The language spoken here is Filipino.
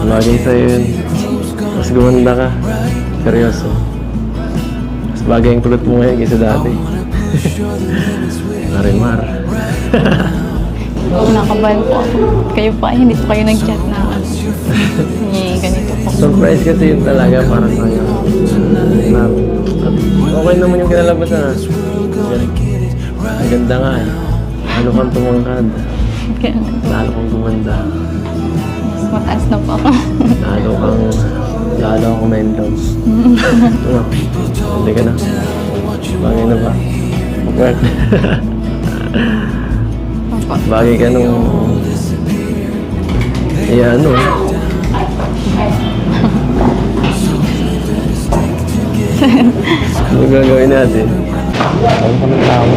Bagay sa'yo yun. Mas gumanda ka. Seryoso. Mas bagay ang kulot mo ngayon kaysa dati. Marimar. Nakabahan po ako. Kayo pa, hindi po kayo nag-chat na ganito po. Surprise kasi yun talaga para sa'yo. Okay naman yung kinalabasan ha. Ang ganda nga eh. Ano kang tumangkad. Lalo kang gumanda. Mas mataas na po ako. Lalo akong mental. Ano? Hindi ka na. Bagay na ba? Work. Bagay ka nung... ano? Ano gagawin natin? Ano pa ng tao?